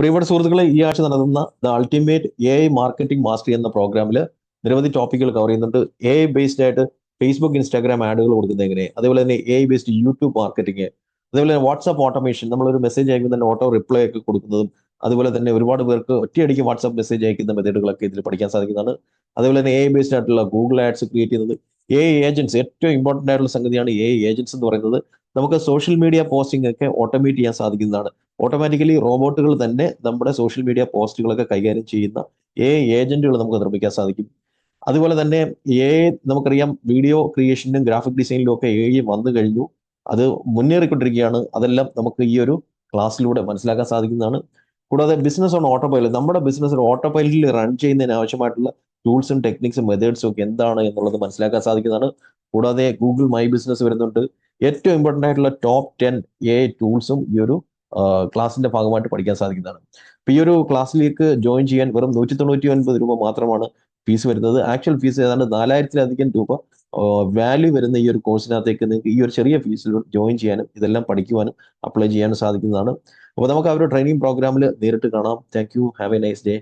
പ്രിയപ്പെട്ട സുഹൃത്തുക്കളെ, ഈ ആഴ്ച നടത്തുന്ന the ultimate AI marketing mastery എന്ന പ്രോഗ്രാമിൽ നിരവധി ടോപ്പിക്കുകൾ കവർ ചെയ്യുന്നുണ്ട്. AI ബേസ്ഡ് ആയിട്ട് ഫേസ്ബുക്ക്, ഇൻസ്റ്റാഗ്രാം ആഡുകൾ കൊടുക്കുന്നത് എങ്ങനെ, അതേപോലെ തന്നെ AI ബേസ്ഡ് യൂട്യൂബ് മാർക്കറ്റിംഗ്, അതേപോലെ തന്നെ വാട്സ്ആപ്പ് ഓട്ടോമേഷൻ, നമ്മളൊരു മെസ്സേജ് അയക്കുമ്പോൾ തന്നെ ഓട്ടോ റിപ്ലൈ ഒക്കെ കൊടുക്കുന്നതും, അതുപോലെ തന്നെ ഒരുപാട് പേർക്ക് ഒറ്റയടിക്ക് വാട്സ്ആപ്പ് മെസ്സേജ് അയക്കുന്ന മെത്തേഡുകളൊക്കെ ഇതിൽ പഠിക്കാൻ സാധിക്കുന്നതാണ്. അതുപോലെ തന്നെ AI ബേസ്ഡ് ആയിട്ടുള്ള ഗൂഗിൾ ആഡ്സ് ക്രിയേറ്റ് ചെയ്യുന്നത്, AI ഏജൻസ്, ഏറ്റവും ഇമ്പോർട്ടൻ്റ് ആയിട്ടുള്ള സംഗതിയാണ് AI ഏജൻസ് എന്ന് പറയുന്നത്. നമുക്ക് സോഷ്യൽ മീഡിയ പോസ്റ്റിംഗ് ഒക്കെ ഓട്ടോമേറ്റ് ചെയ്യാൻ സാധിക്കുന്നതാണ്. ഓട്ടോമാറ്റിക്കലി റോബോട്ടുകൾ തന്നെ നമ്മുടെ സോഷ്യൽ മീഡിയ പോസ്റ്റുകളൊക്കെ കൈകാര്യം ചെയ്യുന്ന ഏജന്റുകൾ നമുക്ക് നിർമ്മിക്കാൻ സാധിക്കും. അതുപോലെ തന്നെ നമുക്കറിയാം, വീഡിയോ ക്രിയേഷനും ഗ്രാഫിക് ഡിസൈനിലും ഒക്കെ വന്നു കഴിഞ്ഞു. അത് മുന്നേറിക്കൊണ്ടിരിക്കുകയാണ്. അതെല്ലാം നമുക്ക് ഈ ഒരു ക്ലാസ്സിലൂടെ മനസ്സിലാക്കാൻ സാധിക്കുന്നതാണ്. കൂടാതെ ബിസിനസ് ഓൺ ഓട്ടോ പൈലറ്റ്, നമ്മുടെ ബിസിനസ് ഓട്ടോ പൈലറ്റിൽ റൺ ചെയ്യുന്നതിന് ആവശ്യമായിട്ടുള്ള ടൂൾസും ടെക്നിക്സും മെത്തേഡ്സും ഒക്കെ എന്താണ് എന്നുള്ളത് മനസ്സിലാക്കാൻ സാധിക്കുന്നതാണ്. കൂടാതെ ഗൂഗിൾ മൈ ബിസിനസ് വരുന്നുണ്ട്. ഏറ്റവും ഇമ്പോർട്ടൻ്റ് ആയിട്ടുള്ള ടോപ്പ് 10 AI ടൂൾസും ഈ ഒരു ക്ലാസിന്റെ ഭാഗമായിട്ട് പഠിക്കാൻ സാധിക്കുന്നതാണ്. അപ്പോൾ ഈ ഒരു ക്ലാസ്സിലേക്ക് ജോയിൻ ചെയ്യാൻ വെറും 199 രൂപ മാത്രമാണ് ഫീസ് വരുന്നത്. ആക്ച്വൽ ഫീസ് ഏതാണ്ട് 4000-ലധികം രൂപ വാല്യൂ വരുന്ന ഈ ഒരു കോഴ്സിനകത്തേക്ക് നിങ്ങൾക്ക് ഈ ഒരു ചെറിയ ഫീസിൽ ജോയിൻ ചെയ്യാനും ഇതെല്ലാം പഠിക്കുവാനും അപ്ലൈ ചെയ്യാനും സാധിക്കുന്നതാണ്. അപ്പോൾ നമുക്ക് ആ ഒരു ട്രെയിനിങ് പ്രോഗ്രാമിൽ നേരിട്ട് കാണാം. Thank you. Have A nice day.